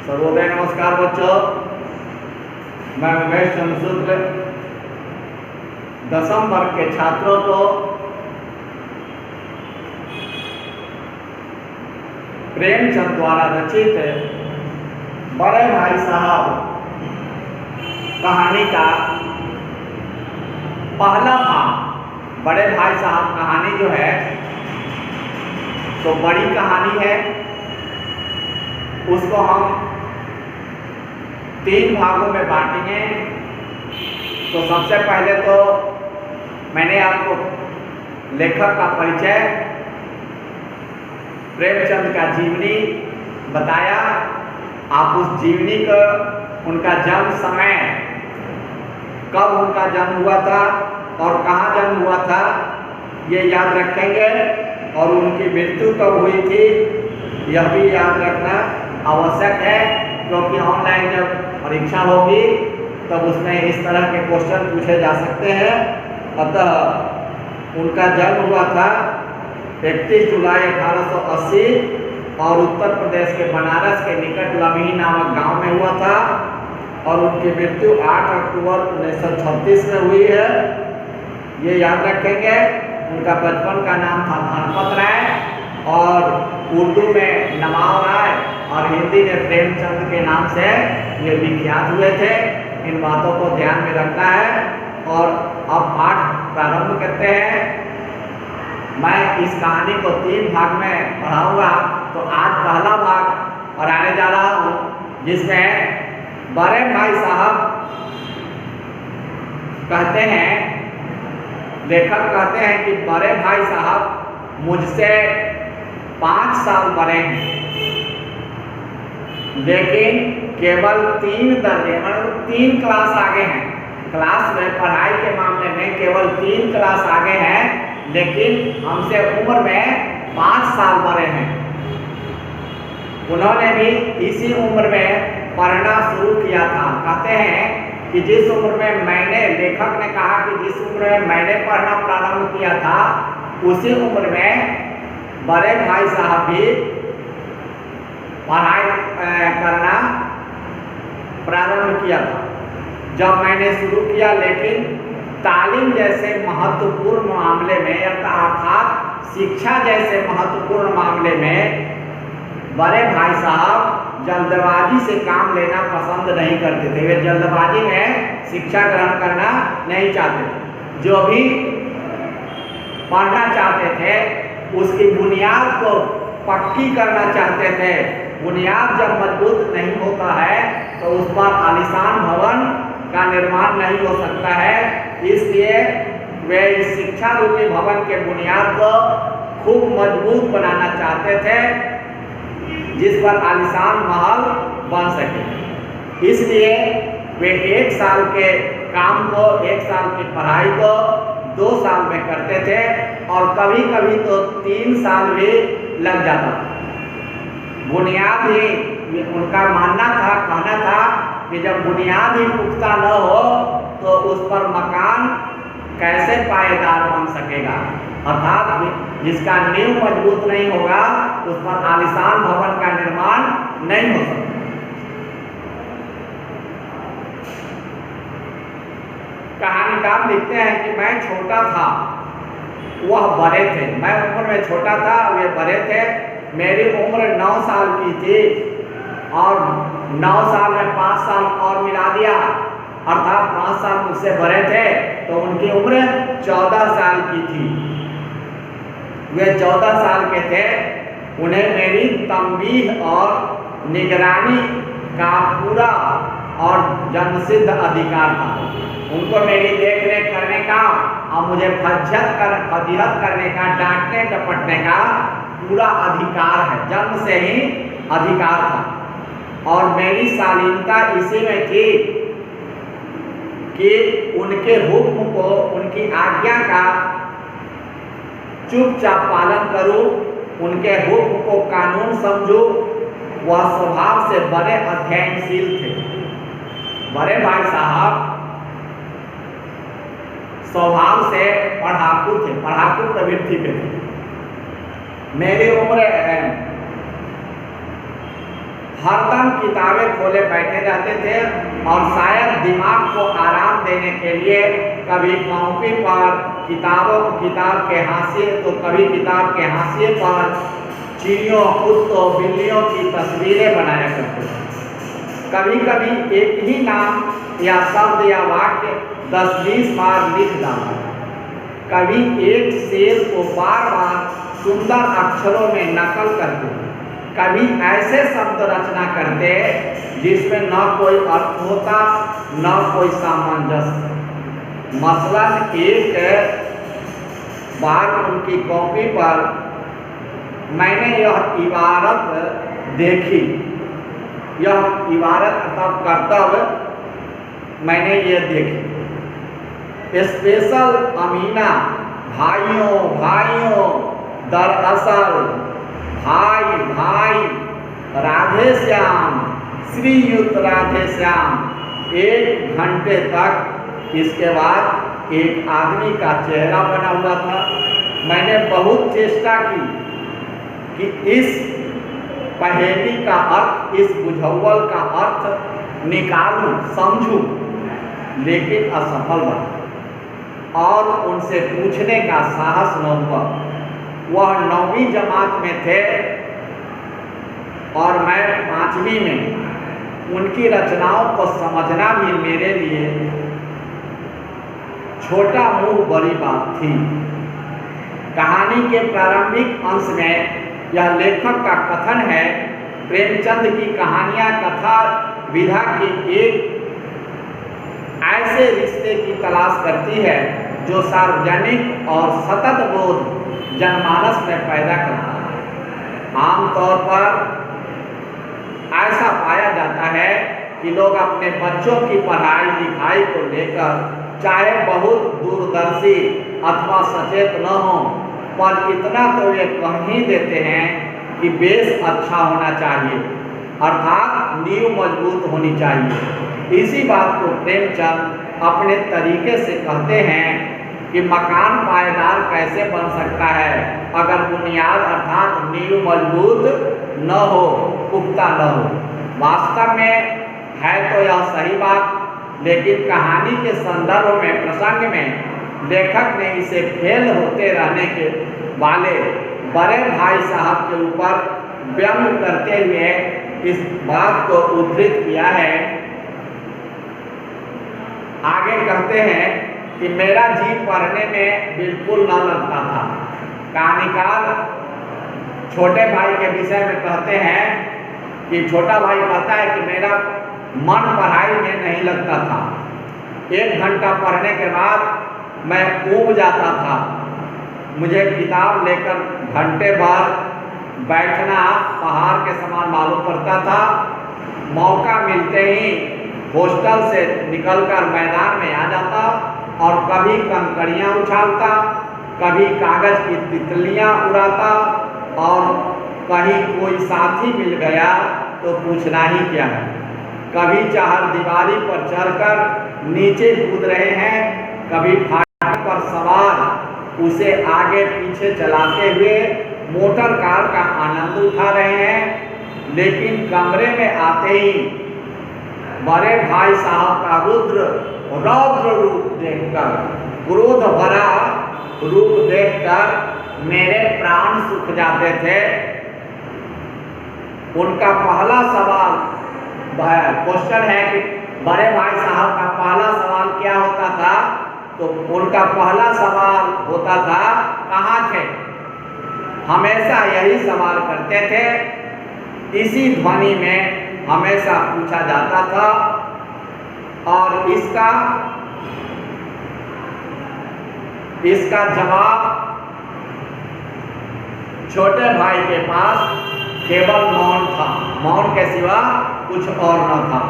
सर्वोदय नमस्कार बच्चों, मैं उमेश चंद्र शुक्ल 10वीं वर्ग के छात्रों को प्रेमचंद द्वारा रचित बड़े भाई साहब कहानी का पहला भाग। बड़े भाई साहब कहानी जो है तो बड़ी कहानी है, उसको हम 3 भागों में बांटेंगे। तो सबसे पहले तो मैंने आपको लेखक का परिचय, प्रेमचंद का जीवनी बताया। आप उस जीवनी को, उनका जन्म समय, कब उनका जन्म हुआ था और कहाँ जन्म हुआ था, ये याद रखेंगे। और उनकी मृत्यु कब हुई थी यह भी याद रखना आवश्यक है, क्योंकि ऑनलाइन जब परीक्षा होगी तब उसमें इस तरह के क्वेश्चन पूछे जा सकते हैं। अतः उनका जन्म हुआ था 31 जुलाई 1880 और उत्तर प्रदेश के बनारस के निकट लम्ही नामक गांव में हुआ था। और उनकी मृत्यु 8 अक्टूबर 1936 में हुई है, ये याद रखेंगे। उनका बचपन का नाम था धनपत राय और उर्दू में नवाब राय और हिंदी में प्रेमचंद के नाम से ये विख्यात हुए थे। इन बातों को ध्यान में रखना है। और अब पाठ प्रारंभ करते हैं। मैं इस कहानी को 3 भाग में पढ़ाऊंगा। तो आज पहला भाग पढ़ाने जा रहा हूँ, जिसमें बड़े भाई साहब कहते हैं, लेखक कहते हैं कि बड़े भाई साहब मुझसे 5 साल बड़े हैं, लेकिन केवल 3 दर्जे मतलब 3 क्लास आगे हैं। क्लास में पढ़ाई के मामले में केवल 3 क्लास आगे हैं, लेकिन हमसे उम्र में 5 साल बड़े हैं। उन्होंने भी इसी उम्र में पढ़ना शुरू किया था। कहते हैं कि जिस उम्र में मैंने, लेखक ने कहा कि जिस उम्र में मैंने पढ़ना प्रारंभ किया था, उसी उम्र में बड़े भाई साहब भी पढ़ाई करना प्रारंभ किया था। जब मैंने शुरू किया, लेकिन तालीम जैसे महत्वपूर्ण मामले में, अर्थात शिक्षा जैसे महत्वपूर्ण मामले में बड़े भाई साहब जल्दबाजी से काम लेना पसंद नहीं करते थे। वे जल्दबाजी में शिक्षा ग्रहण करना नहीं चाहते थे। जो भी पढ़ना चाहते थे उसकी बुनियाद को पक्की करना चाहते थे। बुनियाद जब मजबूत नहीं होता है तो उस पर आलीशान भवन का निर्माण नहीं हो सकता है। इसलिए वे इस शिक्षा रूपी भवन के बुनियाद को खूब मजबूत बनाना चाहते थे, जिस पर आलीशान महल बन सके। इसलिए वे 1 साल के काम को, 1 साल की पढ़ाई को 2 साल में करते थे और कभी कभी तो 3 साल भी लग जाता था। बुनियाद ही, उनका मानना था, कहना था कि जब बुनियाद ही पुख्ता न हो तो उस पर मकान कैसे पायेदार बन सकेगा। अर्थात जिसका नींव मजबूत नहीं होगा उस पर आलीशान भवन का निर्माण नहीं हो सकता। कहानीकार लिखते हैं कि मैं छोटा था, वह बड़े थे। मैं उम्र में छोटा था, वे बड़े थे। मेरी उम्र 9 साल की थी और 9 साल में 5 साल और मिला दिया, अर्थात 5 साल मुझसे बड़े थे, तो उनकी उम्र 14 साल की थी। वे 14 साल के थे। उन्हें मेरी तंबीह और निगरानी का पूरा और जन्मसिद्ध अधिकार था। उनको मेरी देख रेख करने का और मुझे फजीहत करने का, डांटने डपटने का पूरा अधिकार है। जन्म से ही अधिकार था। और मेरी शालीनता इसी में थी कि उनके हुक्म को, उनकी आज्ञा का चुपचाप पालन करूं, उनके हुक्म को कानून समझूं। वह स्वभाव से बड़े अध्ययनशील थे। बड़े भाई साहब स्वभाव से पढ़ाकू थे, पढ़ाकू प्रवृत्ति के थे। मेरी उम्र हरदम किताबें खोले बैठे रहते थे और शायद दिमाग को आराम देने के लिए कभी कॉपी पर किताब के हाशिए तो कभी किताब के हाशिए पर चिड़ियों, कुत्तों, बिल्लियों की तस्वीरें बनाया करते थे। कभी कभी एक ही नाम या शब्द या वाक्य 10-20 बार लिख डाला। कभी एक शेर को बार बार सुंदर अक्षरों में नकल करते, कभी ऐसे शब्द रचना करते जिसमें न कोई अर्थ होता न कोई सामंजस्य। मसलन एक बार उनकी कॉपी पर मैंने यह इबारत देखी, यह इबारत अर्थात कर्तव्य मैंने ये देखी। स्पेशल अमीना, भाइयों भाइयों, दरअसल भाई भाई, राधे श्याम, श्रीयुत राधे श्याम। 1 घंटे तक इसके बाद एक आदमी का चेहरा बना हुआ था। मैंने बहुत चेष्टा की कि इस पहेली का अर्थ, इस बुझावल का अर्थ निकालूं, समझूं, लेकिन असफल बना और उनसे पूछने का साहस न हुआ। वह 9वीं जमात में थे और मैं 5वीं में। उनकी रचनाओं को समझना भी मेरे लिए छोटा मुंह बड़ी बात थी। कहानी के प्रारंभिक अंश में यह लेखक का कथन है, प्रेमचंद की कहानियां कथा विधा के एक ऐसे रिश्ते की तलाश करती है जो सार्वजनिक और सतत बोध जनमानस में पैदा करता है। आमतौर पर ऐसा पाया जाता है कि लोग अपने बच्चों की पढ़ाई लिखाई को लेकर चाहे बहुत दूरदर्शी अथवा सचेत न हो, पर इतना तो ये कह ही देते हैं कि बेस अच्छा होना चाहिए, अर्थात नींव मजबूत होनी चाहिए। इसी बात को प्रेमचंद अपने तरीके से कहते हैं कि मकान पायदार कैसे बन सकता है अगर बुनियाद अर्थात नींव मजबूत न हो, पुख्ता न हो। वास्तव में है तो यह सही बात, लेकिन कहानी के संदर्भ में, प्रसंग में लेखक ने इसे फेल होते रहने के वाले बड़े भाई साहब के ऊपर व्यंग करते हुए इस बात को उद्धृत किया है। आगे कहते हैं कि मेरा जी पढ़ने में बिल्कुल न लगता था। कहानीकार छोटे भाई के विषय में कहते हैं कि छोटा भाई कहता है कि मेरा मन पढ़ाई में नहीं लगता था। 1 घंटा पढ़ने के बाद मैं ऊब जाता था। मुझे किताब लेकर घंटे भर बैठना पहाड़ के समान मालूम पड़ता था। मौका मिलते ही हॉस्टल से निकलकर मैदान में आ जाता और कभी कंकड़ियाँ उछालता, कभी कागज की तितलियाँ उड़ाता और कहीं कोई साथी मिल गया तो पूछना ही क्या है। कभी चाहर दीवारी पर चढ़कर नीचे कूद रहे हैं, कभी फाटक पर सवार उसे आगे पीछे चलाते हुए मोटर कार का आनंद उठा रहे हैं। लेकिन कमरे में आते ही बड़े भाई साहब का रौद्र रूप देखकर, क्रोध भरा रूप देखकर मेरे प्राण सूख जाते थे। उनका पहला सवाल क्वेश्चन है कि बड़े भाई साहब का पहला सवाल क्या होता था, तो उनका पहला सवाल होता था कहाँ थे। हमेशा यही सवाल करते थे। इसी ध्वनि में हमेशा पूछा जाता था और इसका जवाब छोटे भाई के पास केवल मौन था। मौन के सिवा कुछ और न था।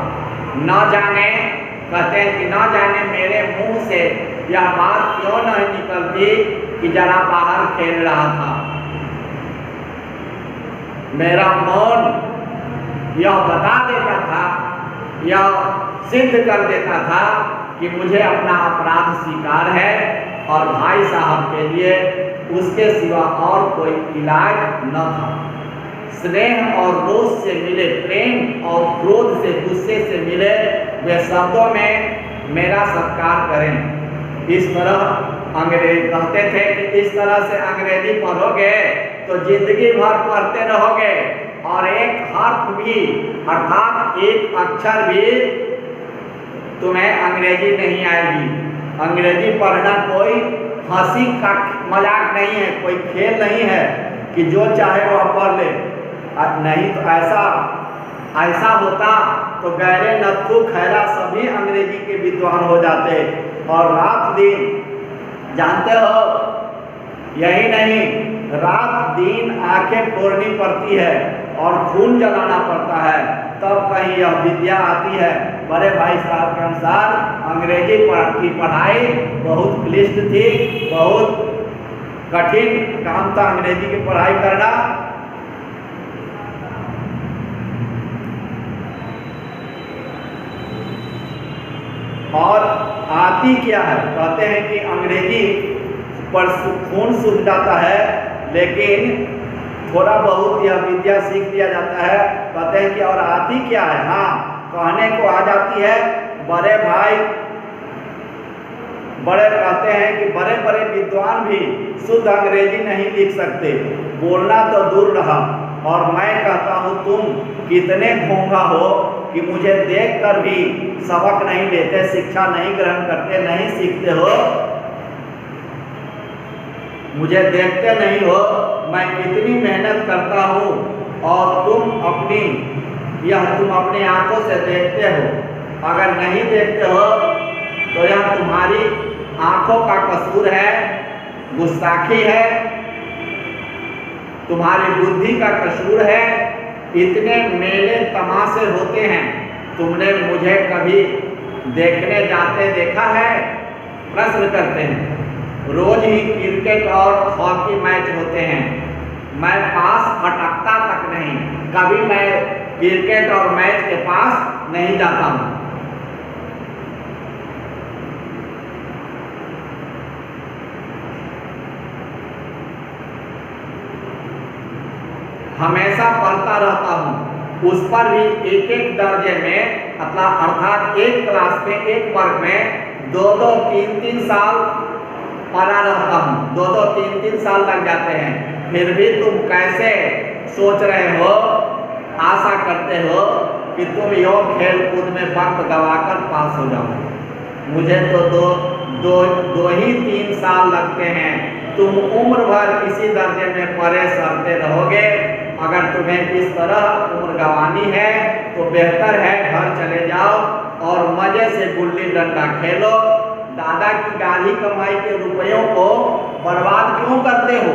न जाने, कहते हैं कि न जाने मेरे मुंह से यह बात क्यों नहीं निकलती कि जरा बाहर खेल रहा था। मेरा मौन यह बता देता था, यह सिद्ध कर देता था कि मुझे अपना अपराध स्वीकार है और भाई साहब के लिए उसके सिवा और कोई इलाज न था। स्नेह और रोष से मिले, प्रेम और क्रोध से, गुस्से से मिले, वे शब्दों में मेरा सत्कार करें। इस तरह अंग्रेज कहते थे कि इस तरह से अंग्रेजी पढ़ोगे तो जिंदगी भर पढ़ते रहोगे और एक हर्फ भी अर्थात एक अक्षर भी तुम्हें अंग्रेजी नहीं आएगी। अंग्रेजी पढ़ना कोई हंसी का मजाक नहीं है, कोई खेल नहीं है कि जो चाहे वह पढ़ ले। नहीं तो ऐसा होता तो गहरे नथु खैरा सभी अंग्रेजी के विद्वान हो जाते और रात दिन, जानते हो, यही नहीं, रात दिन आंखें फोड़नी पड़ती है और खून जलाना पड़ता है, तब कहीं यह विद्या आती है। बड़े भाई साहब के अनुसार अंग्रेजी की पढ़ाई बहुत क्लिष्ट थी, बहुत कठिन काम था अंग्रेजी की पढ़ाई करना। और आती क्या है, कहते हैं कि अंग्रेजी पर खून सूख जाता है, लेकिन थोड़ा बहुत यह विद्या सीख लिया जाता है। कहते हैं कि और आती क्या है, हाँ, कहने को आ जाती है। बड़े भाई बड़े कहते हैं कि बड़े बड़े विद्वान भी शुद्ध अंग्रेजी नहीं लिख सकते, बोलना तो दूर रहा। और मैं कहता हूँ तुम कितने घोंघा हो कि मुझे देखकर भी सबक नहीं लेते, शिक्षा नहीं ग्रहण करते, नहीं सीखते हो, मुझे देखते नहीं हो, मैं कितनी मेहनत करता हूँ और तुम अपनी आंखों से देखते हो। अगर नहीं देखते हो तो यह तुम्हारी आंखों का कसूर है, गुस्ताखी है, तुम्हारी बुद्धि का कसूर है। इतने मेले तमाशे होते हैं, तुमने मुझे कभी देखने जाते देखा है? प्रश्न करते हैं। रोज ही क्रिकेट और हॉकी मैच होते हैं, मैं पास फटकता तक नहीं, कभी मैं क्रिकेट और मैच के पास नहीं जाता हूँ। हमेशा पढ़ता रहता हूँ, उस पर भी एक एक दर्जे में अर्थात एक क्लास में, एक वर्ग में 2-2, 3-3 साल पढ़ा रहता हूँ। 2-2, 3-3 साल लग जाते हैं। फिर भी तुम कैसे सोच रहे हो, आशा करते हो कि तुम योग खेल कूद में वक्त गवाकर पास हो जाओ? मुझे तो दो ही 3 साल लगते हैं। तुम उम्र भर इसी दर्जे में पढ़े सरते रहोगे। अगर तुम्हें इस तरह उम्र गंवानी है तो बेहतर है घर चले जाओ और मजे से गुल्ली डंडा खेलो। दादा की गाढ़ी कमाई के रुपयों को बर्बाद क्यों करते हो?